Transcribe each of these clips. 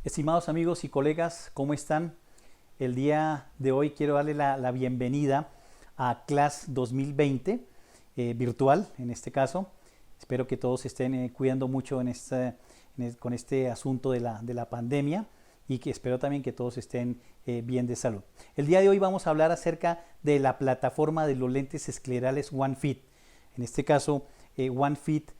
Estimados amigos y colegas, ¿cómo están? El día de hoy quiero darle la bienvenida a Class 2020, virtual en este caso. Espero que todos estén cuidando mucho con este asunto de la pandemia y que espero también que todos estén bien de salud. El día de hoy vamos a hablar acerca de la plataforma de los lentes esclerales OneFit. En este caso, OneFit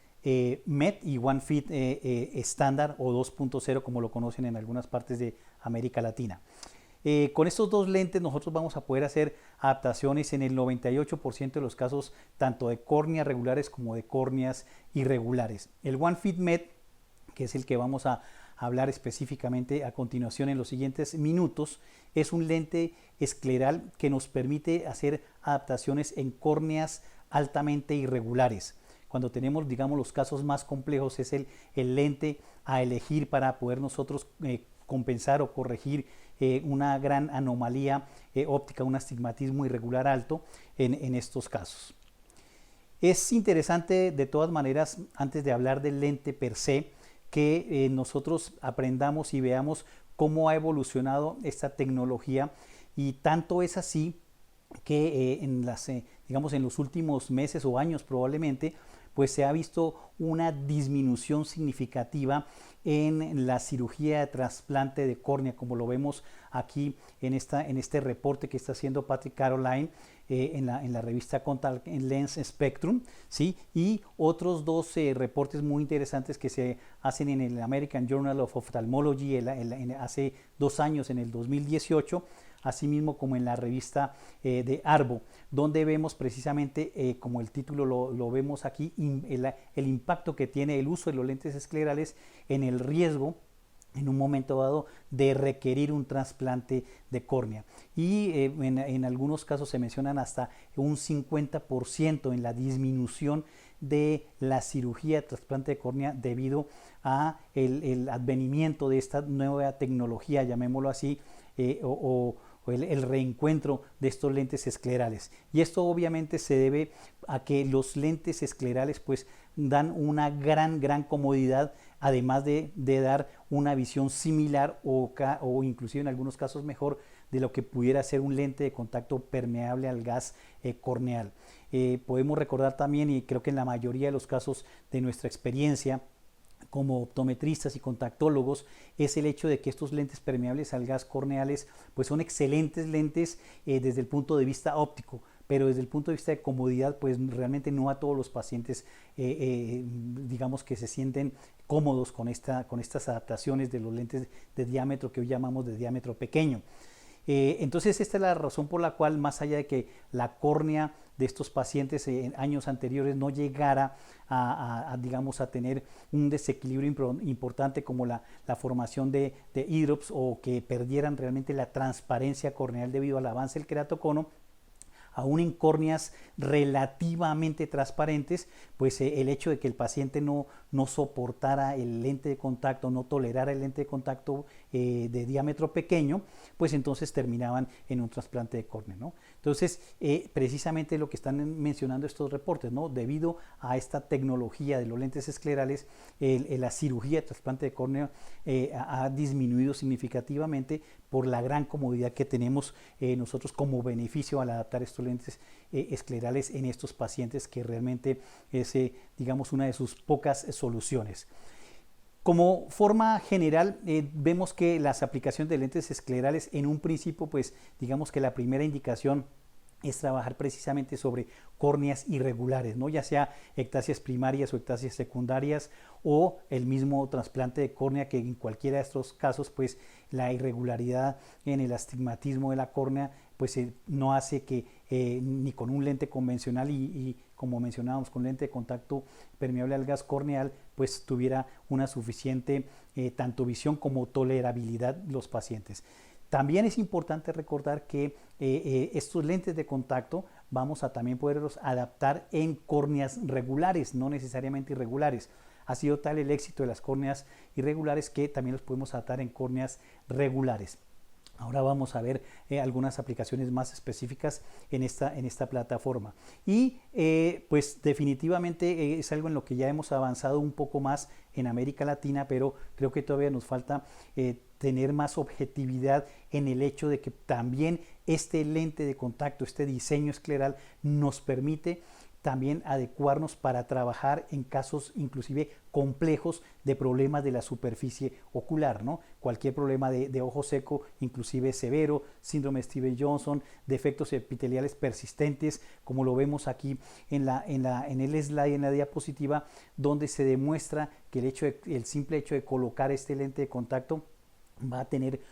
MET y OneFit estándar o 2.0 como lo conocen en algunas partes de América Latina. Con estos dos lentes nosotros vamos a poder hacer adaptaciones en el 98% de los casos, tanto de córneas regulares como de córneas irregulares. El OneFit MET, que es el que vamos a hablar específicamente a continuación en los siguientes minutos, es un lente escleral que nos permite hacer adaptaciones en córneas altamente irregulares. Cuando tenemos, digamos, los casos más complejos, es el lente a elegir para poder nosotros compensar o corregir una gran anomalía óptica, un astigmatismo irregular alto en estos casos. Es interesante, de todas maneras, antes de hablar del lente per se, que nosotros aprendamos y veamos cómo ha evolucionado esta tecnología, y tanto es así que digamos, en los últimos meses o años probablemente, pues se ha visto una disminución significativa en la cirugía de trasplante de córnea, como lo vemos aquí en este reporte que está haciendo Patrick Caroline en la revista Contact Lens Spectrum, ¿sí? Y otros dos reportes muy interesantes que se hacen en el American Journal of Ophthalmology hace 2 años, en el 2018, asimismo como en la revista de ARVO, donde vemos precisamente, como el título lo vemos aquí, el impacto que tiene el uso de los lentes esclerales en el riesgo en un momento dado de requerir un trasplante de córnea. Y en algunos casos se mencionan hasta un 50% en la disminución de la cirugía de trasplante de córnea debido a el advenimiento de esta nueva tecnología, llamémoslo así, o el reencuentro de estos lentes esclerales. Y esto obviamente se debe a que los lentes esclerales pues dan una gran comodidad, además de dar una visión similar o inclusive en algunos casos mejor de lo que pudiera ser un lente de contacto permeable al gas corneal. Podemos recordar también, y creo que en la mayoría de los casos de nuestra experiencia como optometristas y contactólogos, es el hecho de que estos lentes permeables al gas corneales pues son excelentes lentes desde el punto de vista óptico, pero desde el punto de vista de comodidad pues realmente no a todos los pacientes digamos que se sienten cómodos con estas adaptaciones de los lentes de diámetro que hoy llamamos de diámetro pequeño. Entonces esta es la razón por la cual, más allá de que la córnea de estos pacientes en años anteriores no llegara digamos, a tener un desequilibrio importante como la formación de hidrops, o que perdieran realmente la transparencia corneal debido al avance del queratocono, aún en córneas relativamente transparentes, pues el hecho de que el paciente no soportara el lente de contacto, no tolerara el lente de contacto de diámetro pequeño, pues entonces terminaban en un trasplante de córnea, ¿no? Entonces, precisamente lo que están mencionando estos reportes, ¿no? Debido a esta tecnología de los lentes esclerales, la cirugía de trasplante de córnea ha disminuido significativamente por la gran comodidad que tenemos nosotros como beneficio al adaptar estos lentes esclerales en estos pacientes, que realmente es, digamos, una de sus pocas soluciones. Como forma general, vemos que las aplicaciones de lentes esclerales en un principio, pues digamos que la primera indicación es trabajar precisamente sobre córneas irregulares, ¿no? Ya sea ectasias primarias o ectasias secundarias, o el mismo trasplante de córnea, que en cualquiera de estos casos pues la irregularidad en el astigmatismo de la córnea pues no hace que ni con un lente convencional y como mencionábamos con lente de contacto permeable al gas corneal pues tuviera una suficiente tanto visión como tolerabilidad los pacientes. También es importante recordar que estos lentes de contacto vamos a también poderlos adaptar en córneas regulares, no necesariamente irregulares. Ha sido tal el éxito de las córneas irregulares que también los podemos adaptar en córneas regulares. Ahora vamos a ver algunas aplicaciones más específicas en esta plataforma. Y pues definitivamente es algo en lo que ya hemos avanzado un poco más en América Latina, pero creo que todavía nos falta tener más objetividad en el hecho de que también este lente de contacto, este diseño escleral nos permite también adecuarnos para trabajar en casos inclusive complejos de problemas de la superficie ocular, ¿no? Cualquier problema de ojo seco, inclusive severo, síndrome Stevens-Johnson, defectos epiteliales persistentes, como lo vemos aquí en el slide, en la diapositiva, donde se demuestra que el simple hecho de colocar este lente de contacto va a tener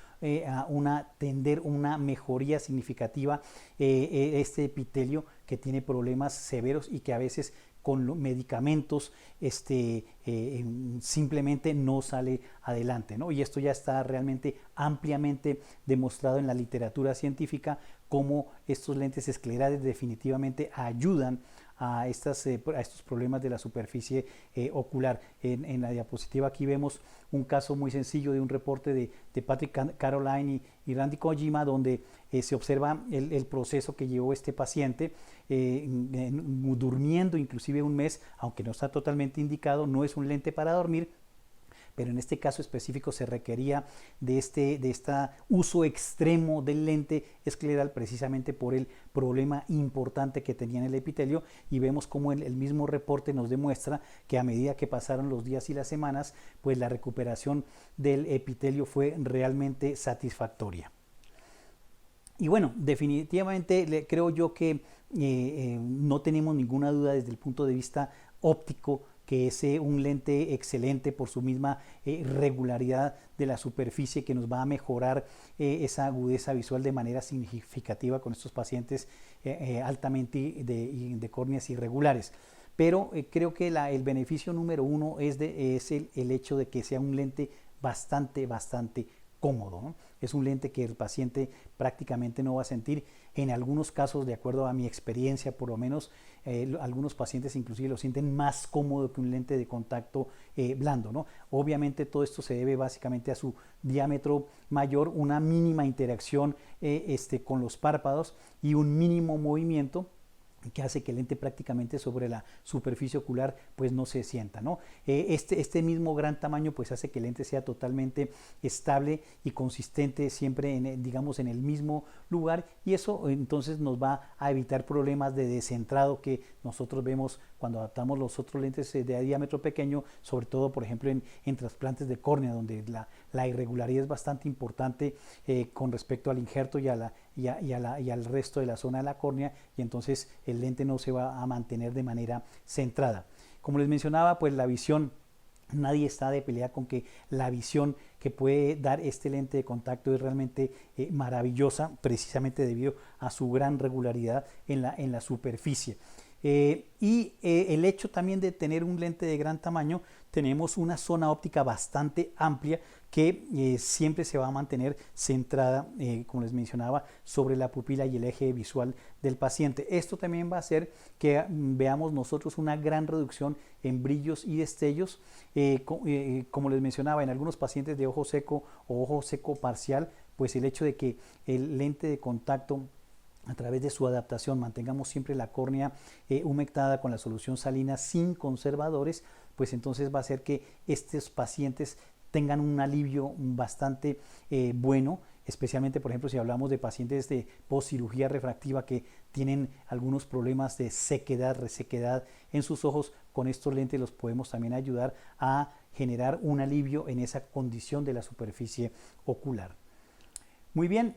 tender una mejoría significativa este epitelio que tiene problemas severos y que a veces con medicamentos simplemente no sale adelante, ¿no? Y esto ya está realmente ampliamente demostrado en la literatura científica, cómo estos lentes esclerales definitivamente ayudan a estos problemas de la superficie ocular. En la diapositiva aquí vemos un caso muy sencillo de un reporte de Patrick Caroline y Randy Kojima, donde se observa el proceso que llevó este paciente durmiendo inclusive un mes, aunque no está totalmente indicado, no es un lente para dormir, pero en este caso específico se requería de este uso extremo del lente escleral precisamente por el problema importante que tenía en el epitelio, y vemos como el mismo reporte nos demuestra que a medida que pasaron los días y las semanas, pues la recuperación del epitelio fue realmente satisfactoria. Y bueno, definitivamente creo yo que no tenemos ninguna duda desde el punto de vista óptico que es un lente excelente por su misma regularidad de la superficie, que nos va a mejorar esa agudeza visual de manera significativa con estos pacientes altamente de córneas irregulares. Pero creo que el beneficio número uno es el hecho de que sea un lente bastante cómodo, ¿no? Es un lente que el paciente prácticamente no va a sentir. En algunos casos, de acuerdo a mi experiencia, por lo menos algunos pacientes inclusive lo sienten más cómodo que un lente de contacto blando, ¿no? Obviamente todo esto se debe básicamente a su diámetro mayor, una mínima interacción con los párpados y un mínimo movimiento que hace que el lente prácticamente sobre la superficie ocular pues no se sienta, ¿no? Este mismo gran tamaño pues hace que el lente sea totalmente estable y consistente siempre digamos en el mismo lugar, y eso entonces nos va a evitar problemas de descentrado que nosotros vemos cuando adaptamos los otros lentes de diámetro pequeño, sobre todo por ejemplo en trasplantes de córnea, donde la irregularidad es bastante importante con respecto al injerto y al resto de la zona de la córnea, y entonces el lente no se va a mantener de manera centrada. Como les mencionaba, pues la visión, nadie está de pelea con que la visión que puede dar este lente de contacto es realmente maravillosa, precisamente debido a su gran regularidad en la superficie. El hecho también de tener un lente de gran tamaño, tenemos una zona óptica bastante amplia que siempre se va a mantener centrada, como les mencionaba, sobre la pupila y el eje visual del paciente. Esto también va a hacer que veamos nosotros una gran reducción en brillos y destellos. Como les mencionaba, en algunos pacientes de ojo seco o ojo seco parcial, pues el hecho de que el lente de contacto, a través de su adaptación, mantengamos siempre la córnea humectada con la solución salina sin conservadores, pues entonces va a hacer que estos pacientes tengan un alivio bastante bueno, especialmente por ejemplo si hablamos de pacientes de postcirugía refractiva que tienen algunos problemas de sequedad, resequedad en sus ojos. Con estos lentes los podemos también ayudar a generar un alivio en esa condición de la superficie ocular. Muy bien.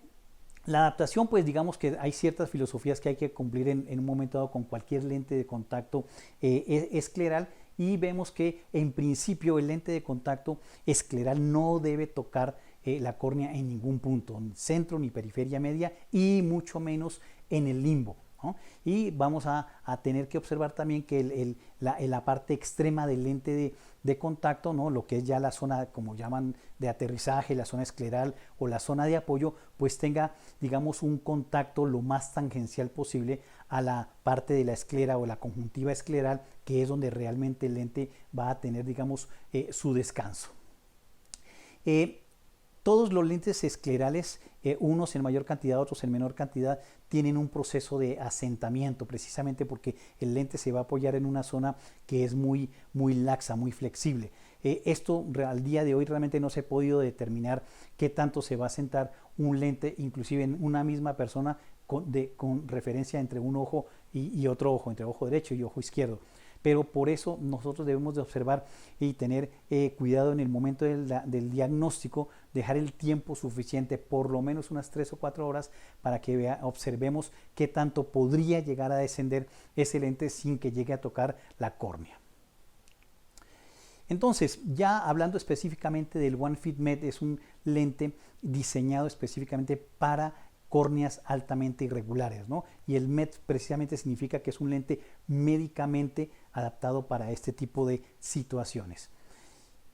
La adaptación, pues digamos que hay ciertas filosofías que hay que cumplir en un momento dado con cualquier lente de contacto escleral, y vemos que en principio el lente de contacto escleral no debe tocar la córnea en ningún punto, ni centro ni periferia media, y mucho menos en el limbo, ¿no? Y vamos a tener que observar también que la parte extrema del lente de contacto, ¿no? Lo que es ya la zona, como llaman, de aterrizaje, la zona escleral o la zona de apoyo, pues tenga, digamos, un contacto lo más tangencial posible a la parte de la esclera o la conjuntiva escleral, que es donde realmente el lente va a tener, digamos, su descanso. Todos los lentes esclerales, unos en mayor cantidad, otros en menor cantidad, tienen un proceso de asentamiento, precisamente porque el lente se va a apoyar en una zona que es muy laxa, muy flexible. Esto al día de hoy realmente no se ha podido determinar qué tanto se va a asentar un lente, inclusive en una misma persona, con referencia entre un ojo y otro ojo, entre ojo derecho y ojo izquierdo. Pero por eso nosotros debemos de observar y tener cuidado en el momento del diagnóstico, dejar el tiempo suficiente, por lo menos unas 3 o 4 horas, para que observemos qué tanto podría llegar a descender ese lente sin que llegue a tocar la córnea. Entonces, ya hablando específicamente del One Fit Med, es un lente diseñado específicamente para córneas altamente irregulares, ¿no? Y el MED precisamente significa que es un lente médicamente adaptado para este tipo de situaciones.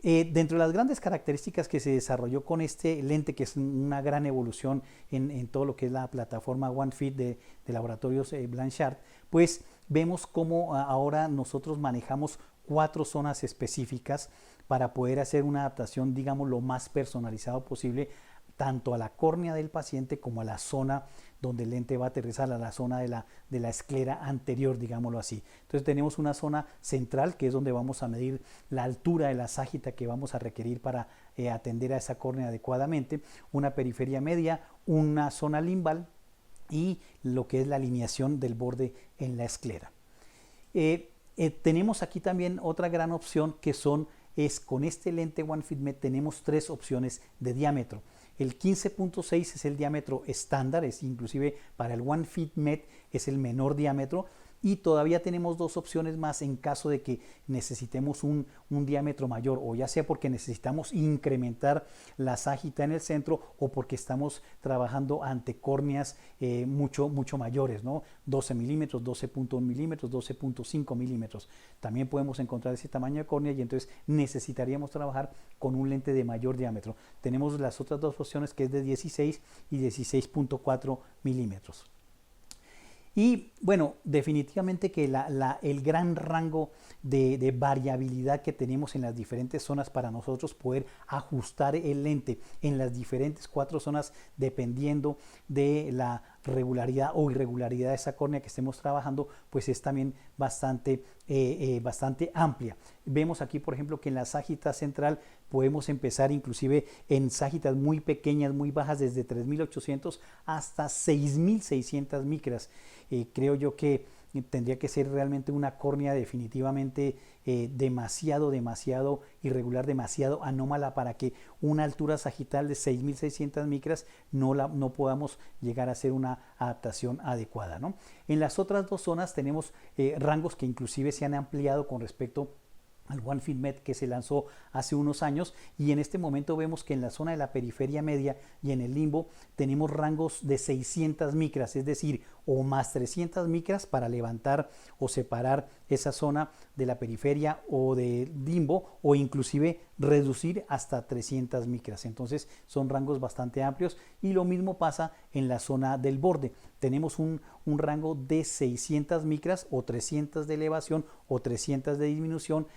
Dentro de las grandes características que se desarrolló con este lente, que es una gran evolución en todo lo que es la plataforma OneFit de laboratorios Blanchard, pues vemos cómo ahora nosotros manejamos 4 zonas específicas para poder hacer una adaptación, digamos, lo más personalizado posible, tanto a la córnea del paciente como a la zona donde el lente va a aterrizar, a la zona de la esclera anterior, digámoslo así. Entonces tenemos una zona central, que es donde vamos a medir la altura de la ságita que vamos a requerir para atender a esa córnea adecuadamente, una periferia media, una zona limbal y lo que es la alineación del borde en la esclera. Tenemos aquí también otra gran opción que con este lente One Fit Med tenemos 3 opciones de diámetro. El 15.6 es el diámetro estándar, es inclusive para el One Fit Med es el menor diámetro, y todavía tenemos 2 opciones más en caso de que necesitemos un diámetro mayor, o ya sea porque necesitamos incrementar la ságita en el centro o porque estamos trabajando ante córneas mucho mayores, ¿no? 12 milímetros, 12.1 milímetros, 12.5 milímetros. También podemos encontrar ese tamaño de córnea y entonces necesitaríamos trabajar con un lente de mayor diámetro. Tenemos las otras 2 opciones, que es de 16 y 16.4 milímetros. Y bueno, definitivamente que el gran rango de variabilidad que tenemos en las diferentes zonas para nosotros poder ajustar el lente en las diferentes 4 zonas dependiendo de la regularidad o irregularidad de esa córnea que estemos trabajando, pues es también bastante amplia. Vemos aquí, por ejemplo, que en la ságita central podemos empezar inclusive en ságitas muy pequeñas, muy bajas, desde 3.800 hasta 6.600 micras. Creo yo que tendría que ser realmente una córnea definitivamente demasiado irregular, demasiado anómala para que una altura sagital de 6.600 micras no podamos llegar a hacer una adaptación adecuada, ¿no? En las otras 2 zonas tenemos rangos que inclusive se han ampliado con respecto al One Fit Med que se lanzó hace unos años, y en este momento vemos que en la zona de la periferia media y en el limbo tenemos rangos de 600 micras, es decir, o más 300 micras para levantar o separar esa zona de la periferia o del limbo, o inclusive reducir hasta 300 micras. Entonces son rangos bastante amplios, y lo mismo pasa en la zona del borde. Tenemos un rango de 600 micras o 300 de elevación o 300 de disminución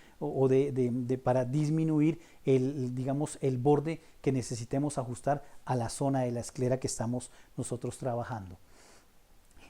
para disminuir el borde que necesitemos ajustar a la zona de la esclera que estamos nosotros trabajando.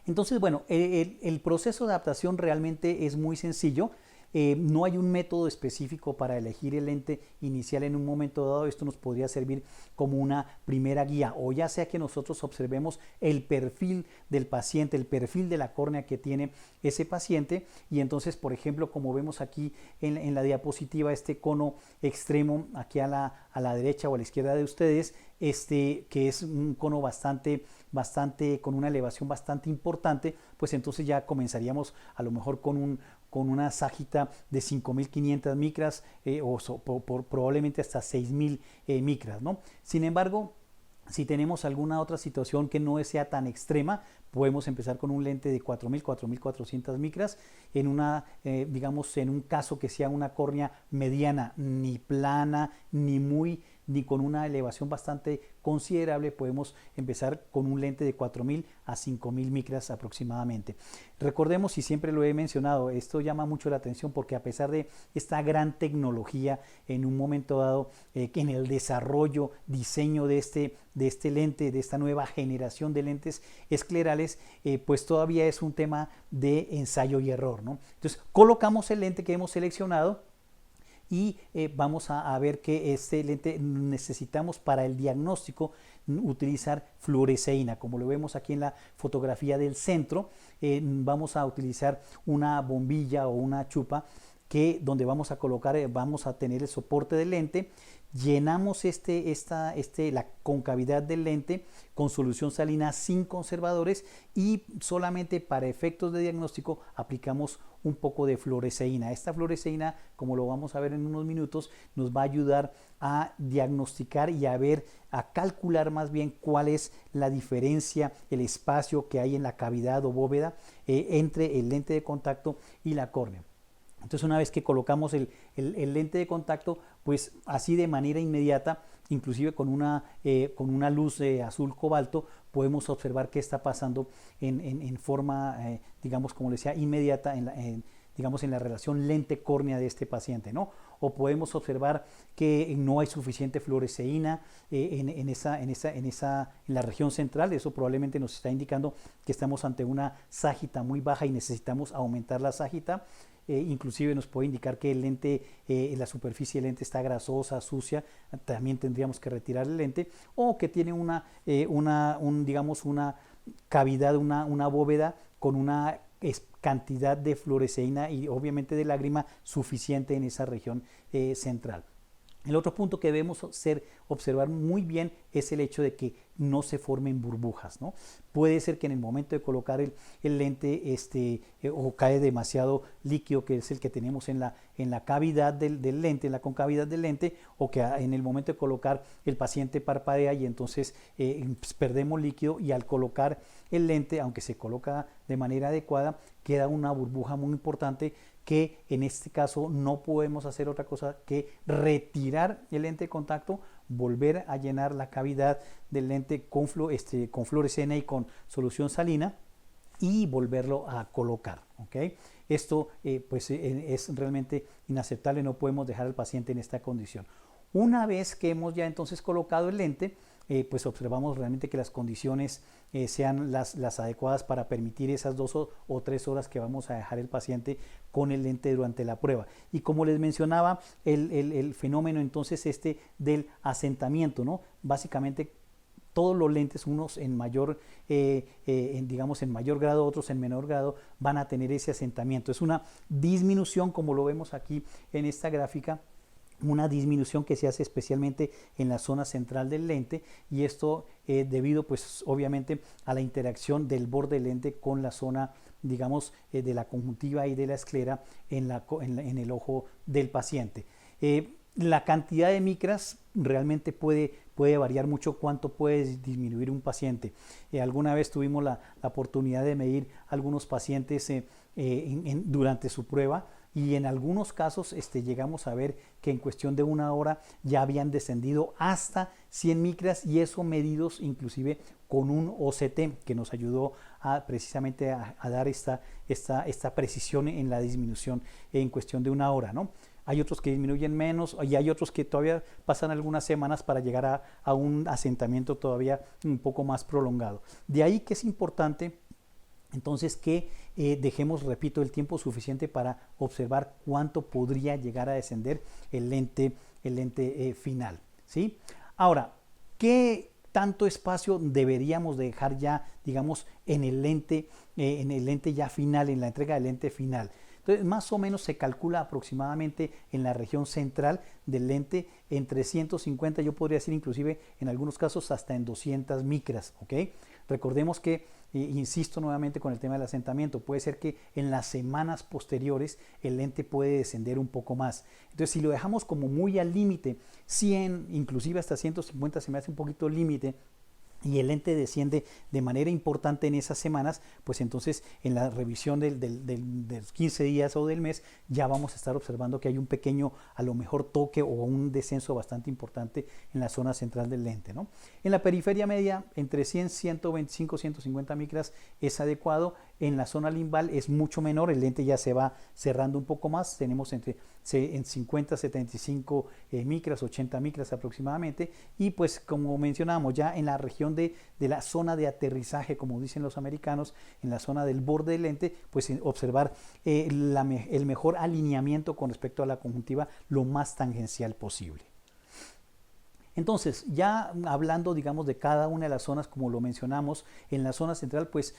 Entonces, bueno, el proceso de adaptación realmente es muy sencillo. No hay un método específico para elegir el lente inicial en un momento dado. Esto nos podría servir como una primera guía, o ya sea que nosotros observemos el perfil del paciente, el perfil de la córnea que tiene ese paciente, y entonces, por ejemplo, como vemos aquí en la diapositiva, este cono extremo aquí a la derecha o a la izquierda de ustedes, que es un cono bastante con una elevación bastante importante, pues entonces ya comenzaríamos a lo mejor con una ságita de 5.500 micras probablemente hasta 6.000 micras, ¿no? Sin embargo, si tenemos alguna otra situación que no sea tan extrema, podemos empezar con un lente de 4.000, 4.400 micras digamos, en un caso que sea una córnea mediana, ni plana, ni muy ni con una elevación bastante considerable podemos empezar con un lente de 4000 a 5000 micras aproximadamente. Recordemos, y siempre lo he mencionado, esto llama mucho la atención porque a pesar de esta gran tecnología en un momento dado, en el desarrollo, diseño de este lente, de esta nueva generación de lentes esclerales, pues todavía es un tema de ensayo y error, ¿no? Entonces colocamos el lente que hemos seleccionado y vamos a ver que este lente necesitamos para el diagnóstico utilizar fluoresceína, como lo vemos aquí en la fotografía del centro. Vamos a utilizar una bombilla o una chupa donde vamos a colocar, vamos a tener el soporte del lente, llenamos la concavidad del lente con solución salina sin conservadores y solamente para efectos de diagnóstico aplicamos un poco de fluoresceína. Esta fluoresceína, como lo vamos a ver en unos minutos, nos va a ayudar a diagnosticar y a calcular más bien cuál es la diferencia, el espacio que hay en la cavidad o bóveda entre el lente de contacto y la córnea. Entonces, una vez que colocamos el lente de contacto, pues así de manera inmediata, inclusive con una luz azul cobalto, podemos observar qué está pasando en forma, digamos, como les decía, inmediata digamos, en la relación lente-córnea de este paciente, ¿no? O podemos observar que no hay suficiente fluoresceína en la región central. Eso probablemente nos está indicando que estamos ante una ságita muy baja y necesitamos aumentar la ságita. Inclusive nos puede indicar que el lente, la superficie del lente está grasosa, sucia, también tendríamos que retirar el lente, o que tiene digamos, una cavidad, una bóveda con una cantidad de fluoresceína y obviamente de lágrima suficiente en esa región central. El otro punto que debemos observar muy bien es el hecho de que no se formen burbujas, ¿no? Puede ser que en el momento de colocar el lente o cae demasiado líquido, que es el que tenemos en la cavidad del lente, en la concavidad del lente, o que en el momento de colocar el paciente parpadea y entonces pues perdemos líquido, y al colocar el lente, aunque se coloca de manera adecuada, queda una burbuja muy importante que en este caso no podemos hacer otra cosa que retirar el lente de contacto, volver a llenar la cavidad del lente con fluoresceína y con solución salina y volverlo a colocar, ¿okay? Esto pues es realmente inaceptable, no podemos dejar al paciente en esta condición. Una vez que hemos ya entonces colocado el lente, pues observamos realmente que las condiciones sean las adecuadas para permitir esas 2 o 3 horas que vamos a dejar el paciente con el lente durante la prueba. Y como les mencionaba, el fenómeno entonces del asentamiento, ¿no? Básicamente todos los lentes, unos en mayor, digamos en mayor grado, otros en menor grado, van a tener ese asentamiento. Es una disminución, como lo vemos aquí en esta gráfica, una disminución que se hace especialmente en la zona central del lente, y esto debido pues obviamente a la interacción del borde del lente con la zona, digamos, de la conjuntiva y de la esclera en el ojo del paciente. La cantidad de micras realmente puede variar mucho cuánto puede disminuir un paciente. Alguna vez tuvimos la oportunidad de medir algunos pacientes durante su prueba, y en algunos casos llegamos a ver que en cuestión de 1 hora ya habían descendido hasta 100 micras, y eso medidos inclusive con un OCT que nos ayudó precisamente a dar esta precisión en la disminución en cuestión de 1 hora, ¿no? Hay otros que disminuyen menos y hay otros que todavía pasan algunas semanas para llegar a un asentamiento todavía un poco más prolongado. De ahí que es importante entonces que dejemos, repito, el tiempo suficiente para observar cuánto podría llegar a descender el lente final, ¿sí? Ahora, ¿qué tanto espacio deberíamos dejar ya, digamos, en el lente ya final, en la entrega del lente final? Entonces, más o menos se calcula aproximadamente en la región central del lente entre 150, yo podría decir inclusive en algunos casos hasta en 200 micras, ¿ok? Recordemos que, insisto nuevamente con el tema del asentamiento, puede ser que en las semanas posteriores el lente puede descender un poco más. Entonces, si lo dejamos como muy al límite, 100, inclusive hasta 150 se me hace un poquito límite, y el lente desciende de manera importante en esas semanas, pues entonces en la revisión de los 15 días o del mes ya vamos a estar observando que hay un pequeño, a lo mejor toque o un descenso bastante importante en la zona central del lente, ¿no? En la periferia media, entre 100, 125, 150 micras es adecuado. En la zona limbal es mucho menor, el lente ya se va cerrando un poco más, tenemos en 50, 75 micras, 80 micras aproximadamente, y pues como mencionamos, ya en la región de la zona de aterrizaje, como dicen los americanos, en la zona del borde del lente, pues observar el mejor alineamiento con respecto a la conjuntiva lo más tangencial posible. Entonces, ya hablando, digamos, de cada una de las zonas, como lo mencionamos, en la zona central, pues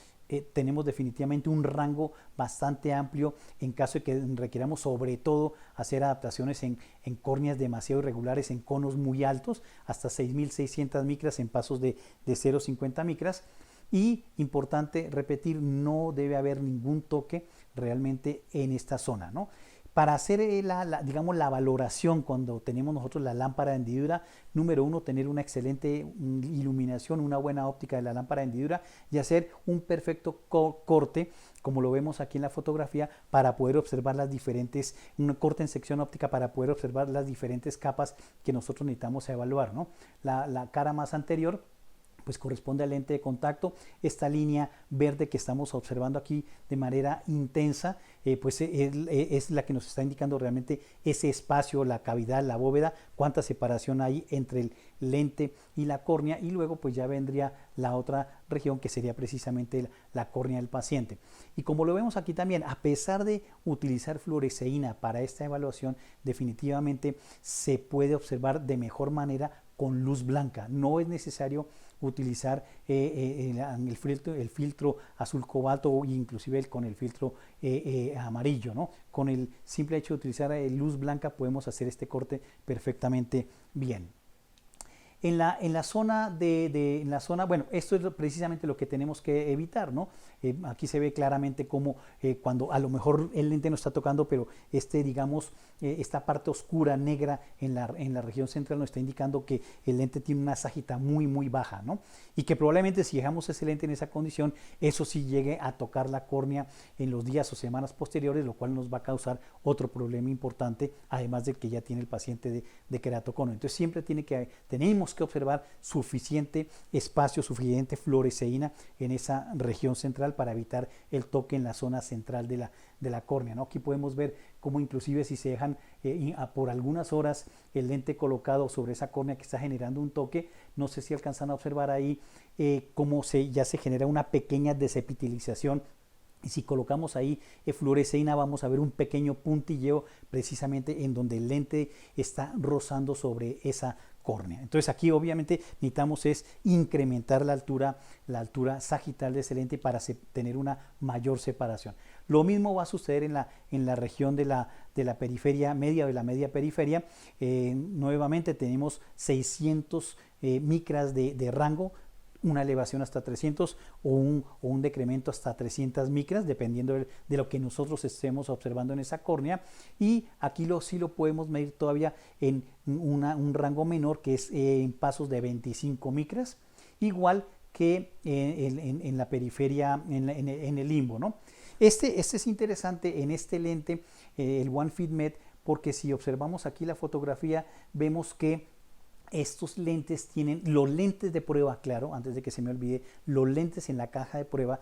tenemos definitivamente un rango bastante amplio en caso de que requiramos sobre todo hacer adaptaciones en córneas demasiado irregulares, en conos muy altos, hasta 6.600 micras en pasos de 0,50 micras. Y importante repetir, no debe haber ningún toque realmente en esta zona, ¿no? Para hacer digamos, la valoración cuando tenemos nosotros la lámpara de hendidura, número uno, tener una excelente iluminación, una buena óptica de la lámpara de hendidura y hacer un perfecto corte, como lo vemos aquí en la fotografía, para poder observar las diferentes, un corte en sección óptica para poder observar las diferentes capas que nosotros necesitamos evaluar, ¿no? La cara más anterior pues corresponde al lente de contacto. Esta línea verde que estamos observando aquí de manera intensa, pues es la que nos está indicando realmente ese espacio, la cavidad, la bóveda, cuánta separación hay entre el lente y la córnea, y luego pues ya vendría la otra región que sería precisamente la córnea del paciente. Y como lo vemos aquí también, a pesar de utilizar fluoresceína para esta evaluación, definitivamente se puede observar de mejor manera con luz blanca. No es necesario utilizar el filtro azul cobalto o inclusive con el filtro amarillo, ¿no? Con el simple hecho de utilizar luz blanca podemos hacer este corte perfectamente bien. En la zona bueno, esto es precisamente lo que tenemos que evitar, ¿no? Aquí se ve claramente cómo cuando a lo mejor el lente no está tocando, pero digamos, esta parte oscura, negra en la región central nos está indicando que el lente tiene una sagita muy, muy baja, ¿no? Y que probablemente si dejamos ese lente en esa condición, eso sí llegue a tocar la córnea en los días o semanas posteriores, lo cual nos va a causar otro problema importante, además del que ya tiene el paciente de queratocono. Entonces siempre tenemos que observar suficiente espacio, suficiente fluoresceína en esa región central para evitar el toque en la zona central de la córnea, ¿no? Aquí podemos ver cómo inclusive si se dejan por algunas horas el lente colocado sobre esa córnea que está generando un toque, no sé si alcanzan a observar ahí cómo ya se genera una pequeña desepitelización. Y si colocamos ahí fluoresceína vamos a ver un pequeño puntilleo precisamente en donde el lente está rozando sobre esa córnea. Entonces aquí obviamente necesitamos es incrementar la altura sagital de ese lente para tener una mayor separación. Lo mismo va a suceder en la región de la periferia media o de la media periferia. Nuevamente tenemos 600 micras de rango, una elevación hasta 300 o un decremento hasta 300 micras, dependiendo de lo que nosotros estemos observando en esa córnea. Y aquí sí lo podemos medir todavía en un rango menor, que es en pasos de 25 micras, igual que en la periferia, en el limbo, ¿no? Este es interesante en este lente, el One Fit Med, porque si observamos aquí la fotografía, vemos que estos lentes tienen, los lentes de prueba, claro, antes de que se me olvide, los lentes en la caja de prueba,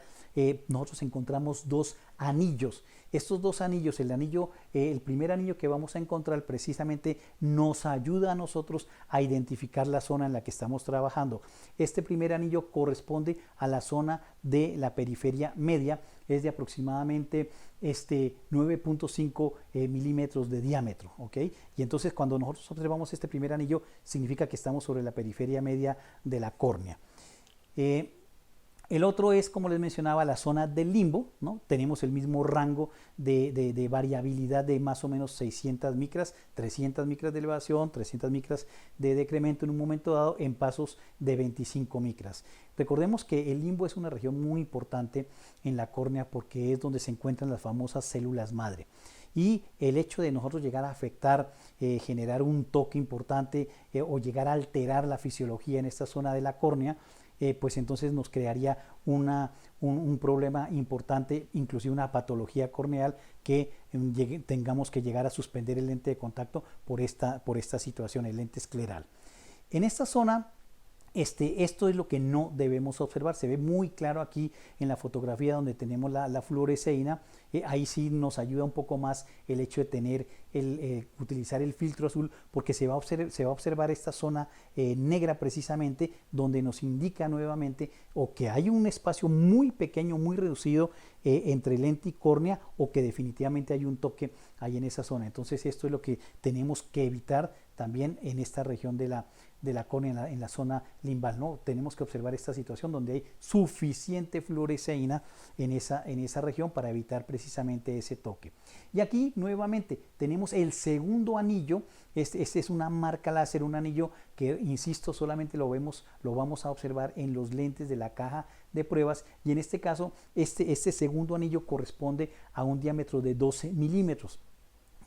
nosotros encontramos dos anillos. Estos dos anillos, el primer anillo que vamos a encontrar precisamente nos ayuda a nosotros a identificar la zona en la que estamos trabajando. Este primer anillo corresponde a la zona de la periferia media, es de aproximadamente 9.5 milímetros de diámetro, ¿ok? Y entonces cuando nosotros observamos este primer anillo significa que estamos sobre la periferia media de la córnea. El otro es, como les mencionaba, la zona del limbo, ¿no? Tenemos el mismo rango de variabilidad de más o menos 600 micras, 300 micras de elevación, 300 micras de decremento en un momento dado en pasos de 25 micras. Recordemos que el limbo es una región muy importante en la córnea porque es donde se encuentran las famosas células madre. Y el hecho de nosotros llegar a afectar, generar un toque importante o llegar a alterar la fisiología en esta zona de la córnea, pues entonces nos crearía un problema importante, inclusive una patología corneal que tengamos que llegar a suspender el lente de contacto por esta situación, el lente escleral. En esta zona, esto es lo que no debemos observar. Se ve muy claro aquí en la fotografía donde tenemos la fluoresceína. Ahí sí nos ayuda un poco más el hecho de tener utilizar el filtro azul, porque se va a observar esta zona negra precisamente, donde nos indica nuevamente o que hay un espacio muy pequeño, muy reducido entre lente y córnea, o que definitivamente hay un toque ahí en esa zona. Entonces esto es lo que tenemos que evitar también en esta región de la córnea, en la zona limbal, ¿no? Tenemos que observar esta situación donde hay suficiente fluoresceína en esa región para evitar precisamente ese toque. Y aquí nuevamente tenemos el segundo anillo. Este es una marca láser, un anillo que, insisto, solamente lo vamos a observar en los lentes de la caja de pruebas, y en este caso este segundo anillo corresponde a un diámetro de 12 milímetros,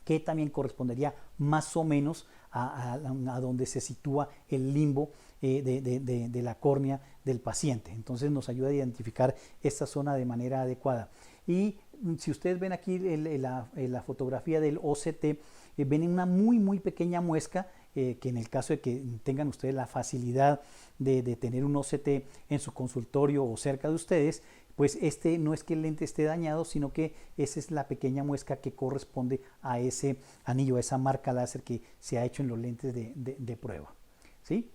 que también correspondería más o menos a donde se sitúa el limbo de la córnea del paciente. Entonces nos ayuda a identificar esta zona de manera adecuada. Y si ustedes ven aquí la fotografía del OCT, ven una muy pequeña muesca, que en el caso de que tengan ustedes la facilidad de tener un OCT en su consultorio o cerca de ustedes, pues no es que el lente esté dañado, sino que esa es la pequeña muesca que corresponde a ese anillo, a esa marca láser que se ha hecho en los lentes de prueba, ¿sí?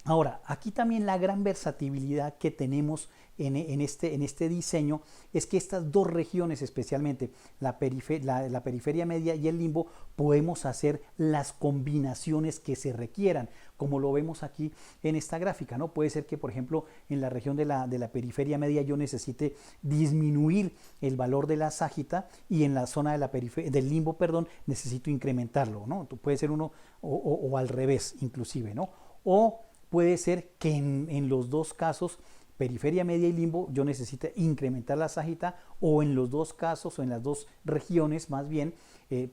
Ahora, aquí también la gran versatilidad que tenemos en este diseño es que estas dos regiones, especialmente la periferia media y el limbo, podemos hacer las combinaciones que se requieran, como lo vemos aquí en esta gráfica, ¿no? Puede ser que, por ejemplo, en la región de la periferia media yo necesite disminuir el valor de la ságita, y en la zona del limbo, perdón, necesito incrementarlo, ¿no? Puede ser uno o al revés, inclusive, ¿no? O puede ser que en los dos casos, periferia media y limbo, yo necesite incrementar la ságita, o en los dos casos, o en las dos regiones más bien,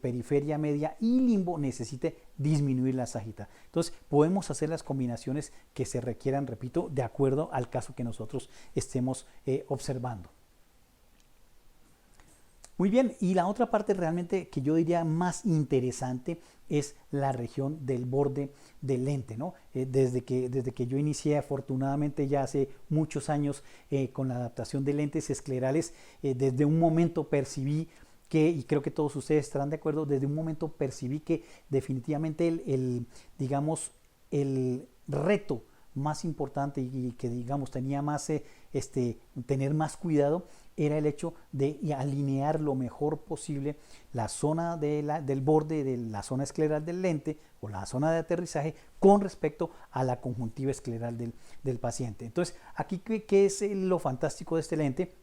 periferia media y limbo, necesite disminuir la ságita. Entonces podemos hacer las combinaciones que se requieran, repito, de acuerdo al caso que nosotros estemos observando. Muy bien, y la otra parte realmente que yo diría más interesante es la región del borde del lente, ¿no? Desde que yo inicié, afortunadamente ya hace muchos años, con la adaptación de lentes esclerales, desde un momento percibí que, y creo que todos ustedes estarán de acuerdo, desde un momento percibí que definitivamente digamos, el reto más importante, y que digamos tenía más tener más cuidado, era el hecho de alinear lo mejor posible la zona del borde de la zona escleral del lente, o la zona de aterrizaje, con respecto a la conjuntiva escleral del paciente. Entonces, aquí, ¿qué es lo fantástico de este lente?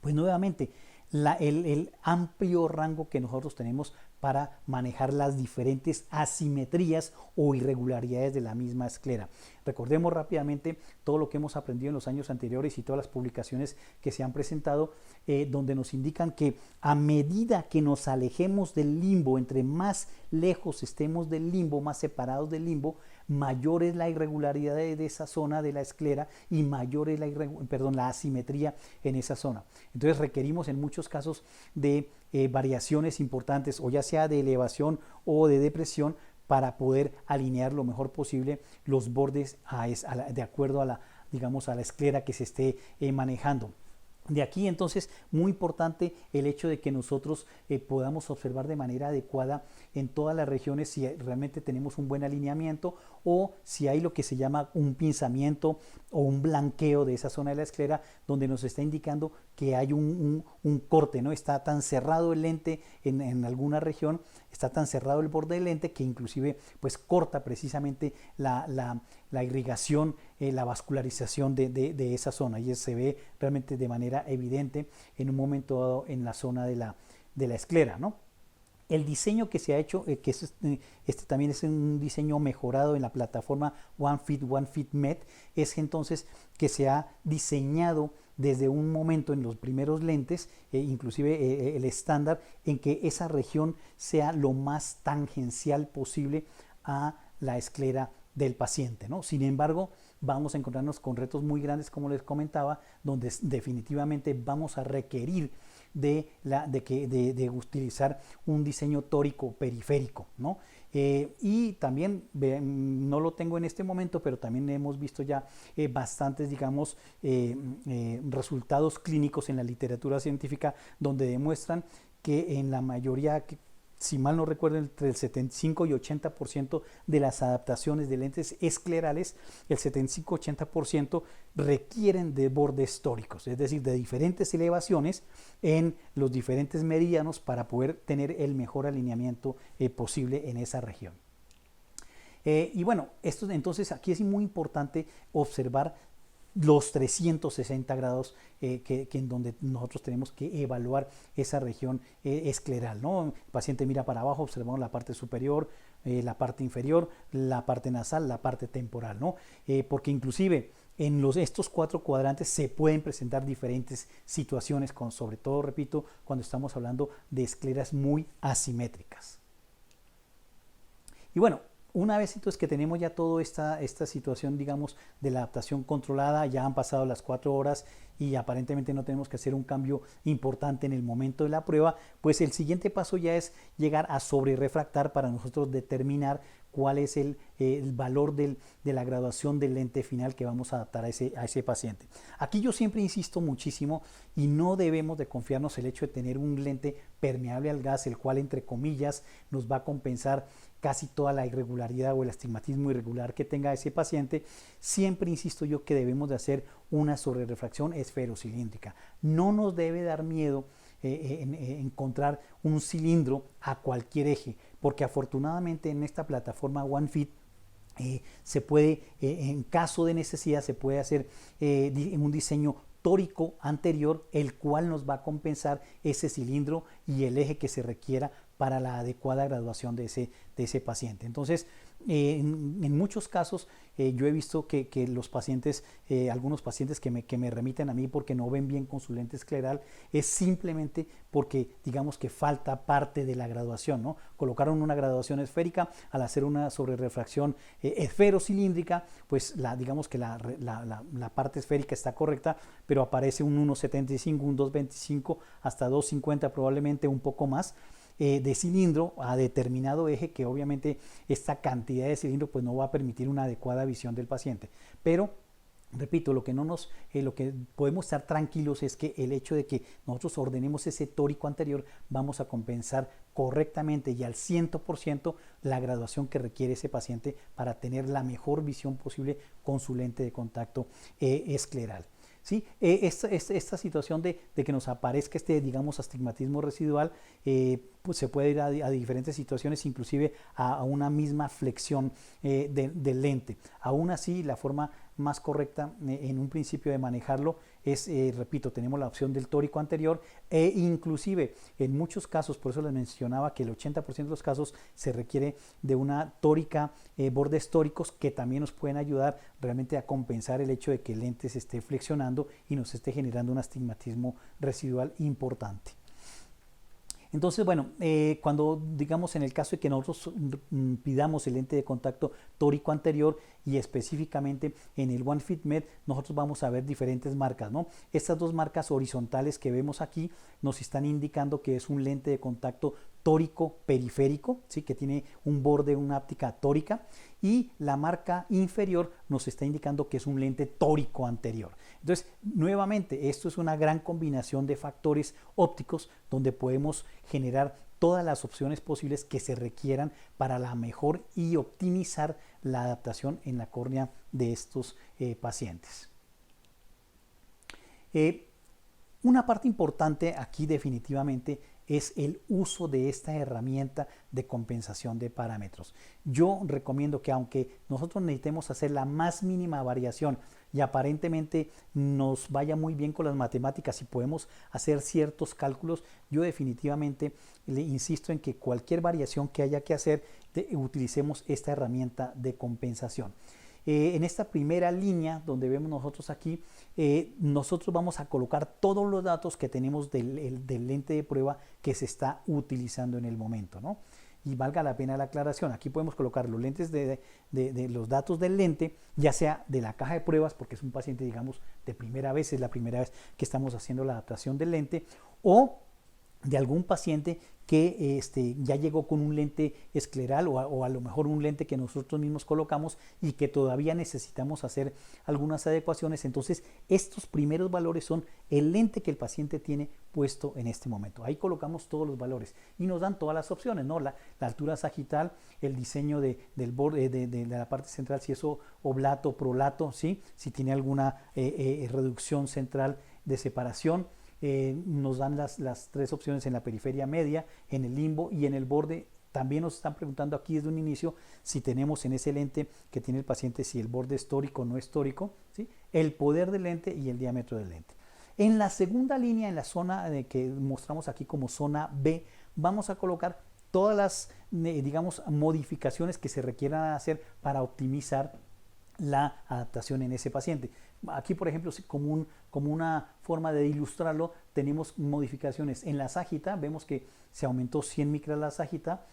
Pues nuevamente, el amplio rango que nosotros tenemos para manejar las diferentes asimetrías o irregularidades de la misma esclera. Recordemos rápidamente todo lo que hemos aprendido en los años anteriores y todas las publicaciones que se han presentado, donde nos indican que a medida que nos alejemos del limbo, entre más lejos estemos del limbo, más separados del limbo, mayor es la irregularidad de esa zona de la esclera, y mayor es la asimetría en esa zona. Entonces requerimos en muchos casos de variaciones importantes, o ya sea de elevación o de depresión, para poder alinear lo mejor posible los bordes de acuerdo a la esclera que se esté manejando. De aquí entonces muy importante el hecho de que nosotros podamos observar de manera adecuada en todas las regiones si realmente tenemos un buen alineamiento, o si hay lo que se llama un pinzamiento o un blanqueo de esa zona de la esclera, donde nos está indicando que hay un corte, ¿no? Está tan cerrado el lente en alguna región, está tan cerrado el borde del lente, que inclusive pues corta precisamente la irrigación, la vascularización de esa zona, y se ve realmente de manera evidente en un momento dado en la zona de la esclera, ¿no? El diseño que se ha hecho, que este también es un diseño mejorado en la plataforma OneFit es entonces que se ha diseñado desde un momento en los primeros lentes, inclusive el estándar, en que esa región sea lo más tangencial posible a la esclera del paciente, ¿no? Sin embargo, vamos a encontrarnos con retos muy grandes, como les comentaba, donde definitivamente vamos a requerir de utilizar un diseño tórico periférico, ¿no? Y también, no lo tengo en este momento, pero también hemos visto ya bastantes, digamos, resultados clínicos en la literatura científica donde demuestran que en la mayoría, si mal no recuerdo, entre el 75 y 80% de las adaptaciones de lentes esclerales, el 75-80% requieren de bordes tóricos, es decir, de diferentes elevaciones en los diferentes meridianos para poder tener el mejor alineamiento posible en esa región. Y bueno, entonces aquí es muy importante observar los 360 grados que en donde nosotros tenemos que evaluar esa región escleral, ¿no? El paciente mira para abajo, observamos la parte superior, la parte inferior, la parte nasal, la parte temporal, ¿no? Porque inclusive en estos 4 cuadrantes se pueden presentar diferentes situaciones, sobre todo, repito, cuando estamos hablando de escleras muy asimétricas. Y bueno, una vez entonces que tenemos ya toda esta situación, digamos, de la adaptación controlada, ya han pasado las 4 horas y aparentemente no tenemos que hacer un cambio importante en el momento de la prueba, pues el siguiente paso ya es llegar a sobrerefractar para nosotros determinar cuál es el valor de la graduación del lente final que vamos a adaptar a ese paciente. Aquí yo siempre insisto muchísimo y no debemos de confiarnos el hecho de tener un lente permeable al gas, el cual entre comillas nos va a compensar casi toda la irregularidad o el astigmatismo irregular que tenga ese paciente. Siempre insisto yo que debemos de hacer una sobrerefracción esferocilíndrica. No nos debe dar miedo encontrar un cilindro a cualquier eje, porque afortunadamente en esta plataforma OneFit se puede, en caso de necesidad, se puede hacer un diseño tórico anterior, el cual nos va a compensar ese cilindro y el eje que se requiera para la adecuada graduación de ese paciente. Entonces, en muchos casos yo he visto que los pacientes, algunos pacientes que me remiten a mí porque no ven bien con su lente escleral, es simplemente porque digamos que falta parte de la graduación, ¿no? Colocaron una graduación esférica, al hacer una sobrerefracción esferocilíndrica, pues digamos que la parte esférica está correcta, pero aparece un 1.75, un 2.25, hasta 2.50 probablemente, un poco más de cilindro a determinado eje, que obviamente esta cantidad de cilindro pues no va a permitir una adecuada visión del paciente. Pero repito, lo que podemos estar tranquilos es que el hecho de que nosotros ordenemos ese tórico anterior, vamos a compensar correctamente y al 100% la graduación que requiere ese paciente para tener la mejor visión posible con su lente de contacto escleral. ¿Sí? Esta situación de que nos aparezca digamos, astigmatismo residual, pues se puede ir a diferentes situaciones, inclusive a una misma flexión del lente. Aún así, la forma más correcta en un principio de manejarlo es, repito, tenemos la opción del tórico anterior e inclusive en muchos casos, por eso les mencionaba que el 80% de los casos se requiere de una tórica, bordes tóricos que también nos pueden ayudar realmente a compensar el hecho de que el lente se esté flexionando y nos esté generando un astigmatismo residual importante. Entonces, bueno, cuando digamos en el caso de que nosotros pidamos el lente de contacto tórico anterior y específicamente en el OneFit Med, nosotros vamos a ver diferentes marcas, ¿no? Estas dos marcas horizontales que vemos aquí nos están indicando que es un lente de contacto tórico periférico, ¿sí? Que tiene un borde, una óptica tórica, y la marca inferior nos está indicando que es un lente tórico anterior. Entonces, nuevamente, esto es una gran combinación de factores ópticos donde podemos generar todas las opciones posibles que se requieran para la mejor y optimizar la adaptación en la córnea de estos pacientes. Una parte importante aquí definitivamente es el uso de esta herramienta de compensación de parámetros. Yo recomiendo que aunque nosotros necesitemos hacer la más mínima variación y aparentemente nos vaya muy bien con las matemáticas y podemos hacer ciertos cálculos, yo definitivamente le insisto en que cualquier variación que haya que hacer, utilicemos esta herramienta de compensación. En esta primera línea donde vemos nosotros aquí, nosotros vamos a colocar todos los datos que tenemos del lente de prueba que se está utilizando en el momento, ¿no? y valga la pena la aclaración, aquí podemos colocar los lentes de los datos del lente, ya sea de la caja de pruebas, porque es un paciente, digamos, de primera vez, es la primera vez que estamos haciendo la adaptación del lente, o de algún paciente que ya llegó con un lente escleral o a lo mejor un lente que nosotros mismos colocamos y que todavía necesitamos hacer algunas adecuaciones. Entonces, estos primeros valores son el lente que el paciente tiene puesto en este momento. Ahí colocamos todos los valores y nos dan todas las opciones, ¿no? La altura sagital, el diseño del borde de la parte central, si es oblato, prolato, ¿sí? Si tiene alguna reducción central de separación. Nos dan las tres opciones en la periferia media, en el limbo y en el borde. También nos están preguntando aquí desde un inicio si tenemos en ese lente que tiene el paciente, si el borde es tórico o no es tórico, ¿sí? El poder del lente y el diámetro del lente. En la segunda línea, en la zona que mostramos aquí como zona B, vamos a colocar todas las, digamos, modificaciones que se requieran hacer para optimizar la adaptación en ese paciente. Aquí, por ejemplo, como una forma de ilustrarlo, tenemos modificaciones en la ságita. Vemos que se aumentó 100 micras la ságita,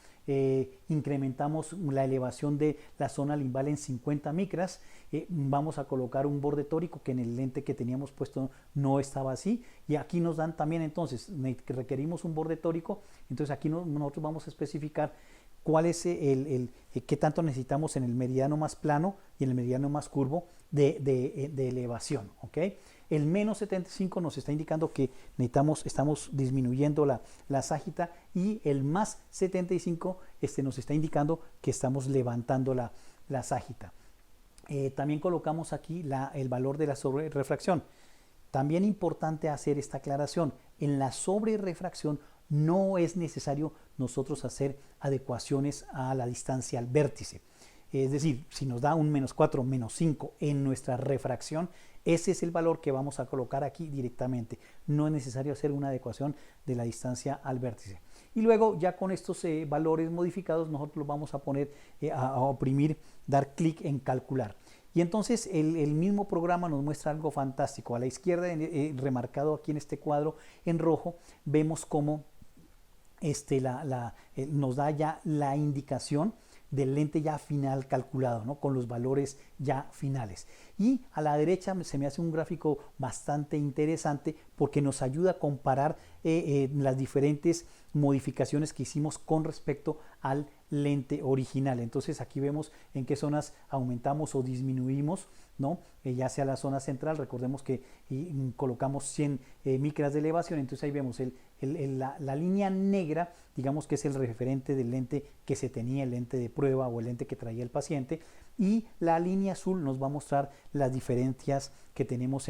incrementamos la elevación de la zona limbal en 50 micras, vamos a colocar un borde tórico que en el lente que teníamos puesto no estaba así, y aquí nos dan también, entonces, que requerimos un borde tórico. Entonces aquí nosotros vamos a especificar cuál es qué tanto necesitamos en el meridiano más plano y en el meridiano más curvo de elevación, ¿ok? El menos 75 nos está indicando que estamos disminuyendo la ságita, y el más 75 nos está indicando que estamos levantando la ságita. También colocamos aquí el valor de la sobrerefracción. También importante hacer esta aclaración: en la sobrerefracción no es necesario nosotros hacer adecuaciones a la distancia al vértice. Es decir, si nos da un -4, -5 en nuestra refracción, ese es el valor que vamos a colocar aquí directamente. No es necesario hacer una adecuación de la distancia al vértice. Y luego, ya con estos valores modificados, nosotros los vamos a poner a oprimir, dar clic en calcular. Y entonces el mismo programa nos muestra algo fantástico. A la izquierda, remarcado aquí en este cuadro en rojo, vemos cómo nos da ya la indicación del lente ya final calculado, ¿no? Con los valores ya finales. Y a la derecha se me hace un gráfico bastante interesante porque nos ayuda a comparar las diferentes modificaciones que hicimos con respecto al lente original. Entonces aquí vemos en qué zonas aumentamos o disminuimos, ¿no? Ya sea la zona central, recordemos que colocamos 100 micras de elevación. Entonces ahí vemos la línea negra, digamos que es el referente del lente que se tenía, el lente de prueba o el lente que traía el paciente, y la línea azul nos va a mostrar las diferencias que tenemos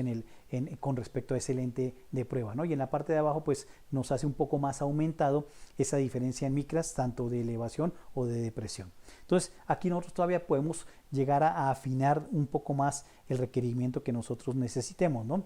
con respecto a ese lente de prueba, ¿no? Y en la parte de abajo pues nos hace un poco más aumentado esa diferencia en micras, tanto de elevación o de depresión. Entonces aquí nosotros todavía podemos llegar a afinar un poco más el requerimiento que nosotros necesitemos, ¿no?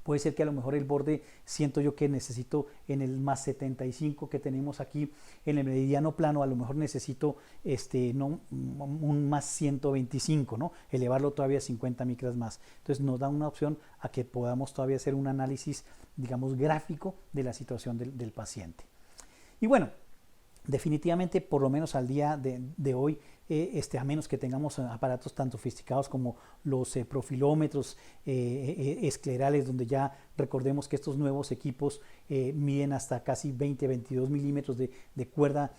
Puede ser que a lo mejor el borde, siento yo que necesito en el más 75 que tenemos aquí en el meridiano plano, a lo mejor necesito un más 125, ¿no? Elevarlo todavía 50 micras más. Entonces nos da una opción a que podamos todavía hacer un análisis, digamos, gráfico de la situación del paciente. Y bueno, definitivamente, por lo menos al día de hoy, a menos que tengamos aparatos tan sofisticados como los profilómetros esclerales, donde ya recordemos que estos nuevos equipos miden hasta casi 20-22 milímetros de cuerda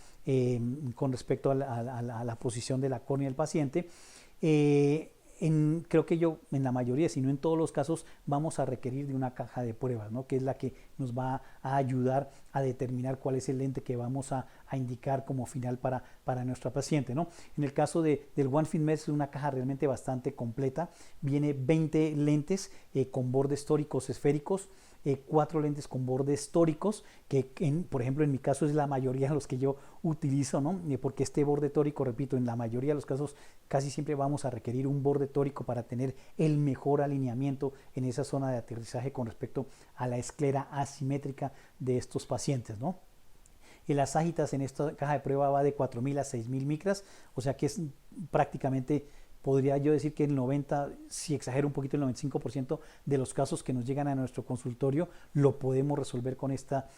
con respecto a la posición de la córnea del paciente. Creo que en la mayoría, si no en todos los casos, vamos a requerir de una caja de pruebas, ¿no? Que es la que nos va a ayudar a determinar cuál es el lente que vamos a indicar como final para nuestra paciente, ¿no? En el caso del OneFit es una caja realmente bastante completa. Viene 20 lentes con bordes tóricos esféricos, 4 lentes con bordes tóricos, que por ejemplo en mi caso es la mayoría de los que yo utilizo, ¿no? Porque este borde tórico, repito, en la mayoría de los casos casi siempre vamos a requerir un borde tórico para tener el mejor alineamiento en esa zona de aterrizaje con respecto a la esclera asimétrica de estos pacientes, ¿no? Y las ságitas en esta caja de prueba va de 4.000 a 6.000 micras, o sea que es prácticamente, podría yo decir que el 90, si exagero un poquito, el 95% de los casos que nos llegan a nuestro consultorio lo podemos resolver con esta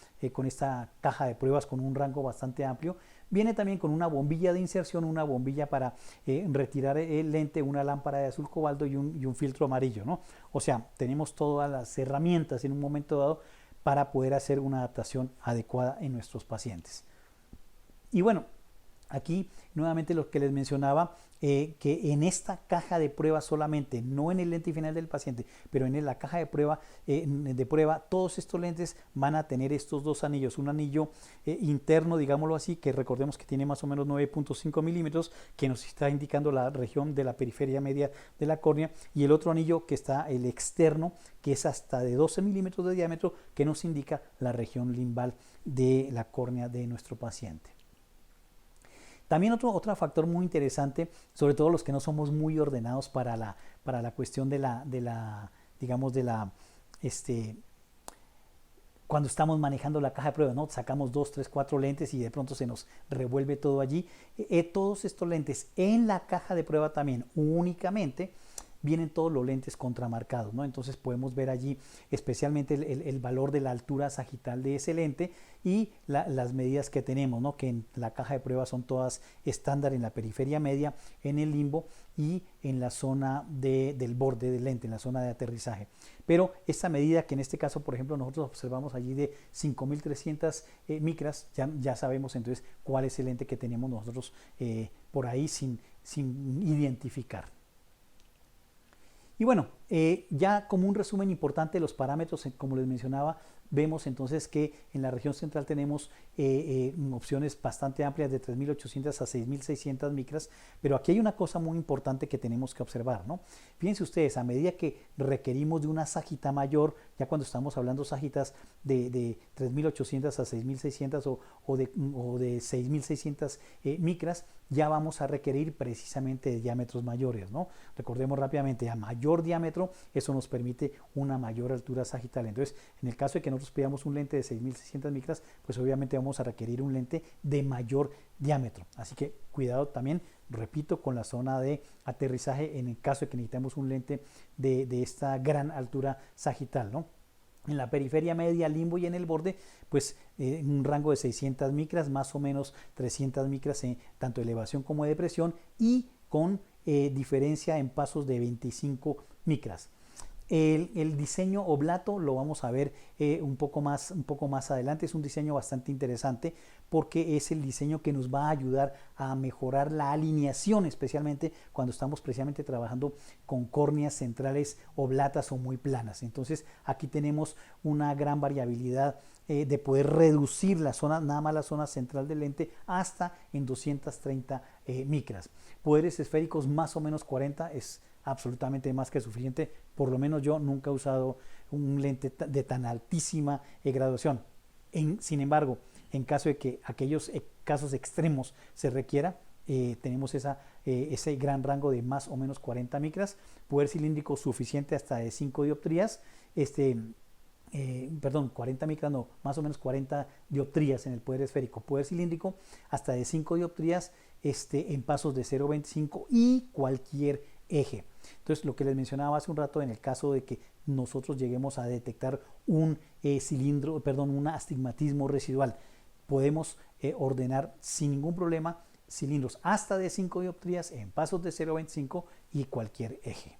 caja de pruebas con un rango bastante amplio. Viene también con una bombilla de inserción, una bombilla para retirar el lente, una lámpara de azul cobalto y un filtro amarillo, ¿no? O sea, tenemos todas las herramientas en un momento dado para poder hacer una adaptación adecuada en nuestros pacientes. Y bueno, aquí nuevamente lo que les mencionaba, que en esta caja de prueba solamente, no en el lente final del paciente, pero en la caja de prueba, todos estos lentes van a tener estos dos anillos, un anillo interno, digámoslo así, que recordemos que tiene más o menos 9.5 milímetros, que nos está indicando la región de la periferia media de la córnea, y el otro anillo que está el externo, que es hasta de 12 milímetros de diámetro, que nos indica la región limbal de la córnea de nuestro paciente. También otro factor muy interesante, sobre todo los que no somos muy ordenados para la cuestión cuando estamos manejando la caja de pruebas, ¿no? Sacamos 2, 3, 4 lentes y de pronto se nos revuelve todo allí. Todos estos lentes en la caja de prueba también únicamente vienen todos los lentes contramarcados, ¿no? Entonces podemos ver allí especialmente el valor de la altura sagital de ese lente y las medidas que tenemos, ¿no? Que en la caja de prueba son todas estándar en la periferia media, en el limbo y en la zona del borde del lente, en la zona de aterrizaje. Pero esta medida que en este caso, por ejemplo, nosotros observamos allí de 5300 micras, ya sabemos entonces cuál es el lente que tenemos nosotros por ahí sin identificar. Y bueno, ya como un resumen importante de los parámetros, como les mencionaba, vemos entonces que en la región central tenemos opciones bastante amplias de 3800 a 6600 micras, pero aquí hay una cosa muy importante que tenemos que observar, ¿no? Fíjense ustedes, a medida que requerimos de una sagita mayor, ya cuando estamos hablando sagitas de 3800 a 6600 o de 6600 micras, ya vamos a requerir precisamente de diámetros mayores, ¿no? Recordemos rápidamente, a mayor diámetro, eso nos permite una mayor altura sagital. Entonces, en el caso de que nosotros pidamos un lente de 6600 micras, pues obviamente vamos a requerir un lente de mayor diámetro. Así que cuidado también, repito, con la zona de aterrizaje en el caso de que necesitemos un lente de esta gran altura sagital, ¿no? En la periferia media, limbo y en el borde, pues en un rango de 600 micras, más o menos 300 micras en tanto elevación como de presión y con diferencia en pasos de 25 micras. El diseño oblato lo vamos a ver un poco más adelante. Es un diseño bastante interesante porque es el diseño que nos va a ayudar a mejorar la alineación, especialmente cuando estamos precisamente trabajando con córneas centrales oblatas o muy planas. Entonces aquí tenemos una gran variabilidad de poder reducir la zona, nada más la zona central del lente hasta en 230 micras. Poderes esféricos más o menos 40 es absolutamente más que suficiente. Por lo menos yo nunca he usado un lente de tan altísima graduación. Sin embargo, en caso de que aquellos casos extremos se requiera, tenemos ese gran rango de más o menos 40 micras, poder cilíndrico suficiente hasta de 5 dioptrías, 40 micras no, más o menos 40 dioptrías en el poder esférico, poder cilíndrico hasta de 5 dioptrías en pasos de 0.25 y cualquier eje. Entonces, lo que les mencionaba hace un rato, en el caso de que nosotros lleguemos a detectar un un astigmatismo residual, podemos ordenar sin ningún problema cilindros hasta de 5 dioptrías en pasos de 0.25 y cualquier eje.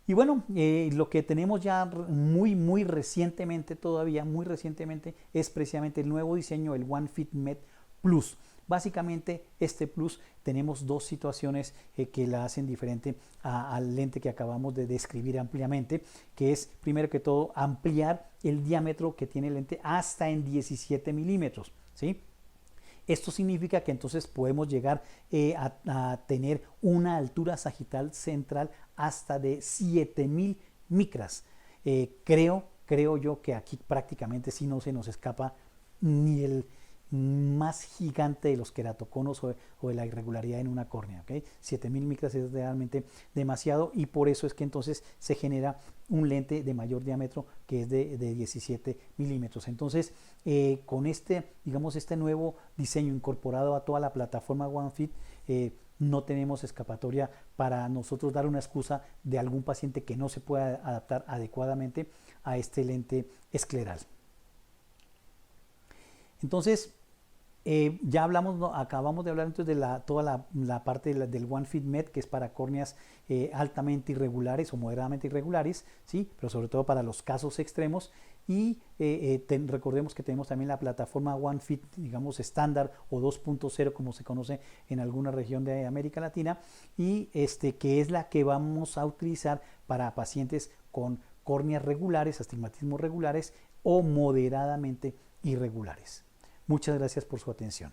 Y bueno, lo que tenemos ya muy recientemente, todavía muy recientemente, es precisamente el nuevo diseño, el One Fit Med Plus. Básicamente, este Plus tenemos dos situaciones que la hacen diferente al lente que acabamos de describir ampliamente, que es, primero que todo, ampliar el diámetro que tiene el lente hasta en 17 milímetros, ¿sí? Esto significa que entonces podemos llegar a tener una altura sagital central hasta de 7000 micras. Creo yo que aquí prácticamente sí no se nos escapa ni el más gigante de los queratoconos o de la irregularidad en una córnea, ¿okay? 7000 micras es realmente demasiado y por eso es que entonces se genera un lente de mayor diámetro que es de 17 milímetros. Entonces, con este nuevo diseño incorporado a toda la plataforma OneFit, no tenemos escapatoria para nosotros dar una excusa de algún paciente que no se pueda adaptar adecuadamente a este lente escleral. Entonces, Ya hablamos, ¿no? Acabamos de hablar entonces de toda la parte del OneFit Med, que es para córneas altamente irregulares o moderadamente irregulares, ¿sí? Pero sobre todo para los casos extremos. Y recordemos que tenemos también la plataforma OneFit, digamos, estándar o 2.0, como se conoce en alguna región de América Latina, y que es la que vamos a utilizar para pacientes con córneas regulares, astigmatismos regulares o moderadamente irregulares. Muchas gracias por su atención.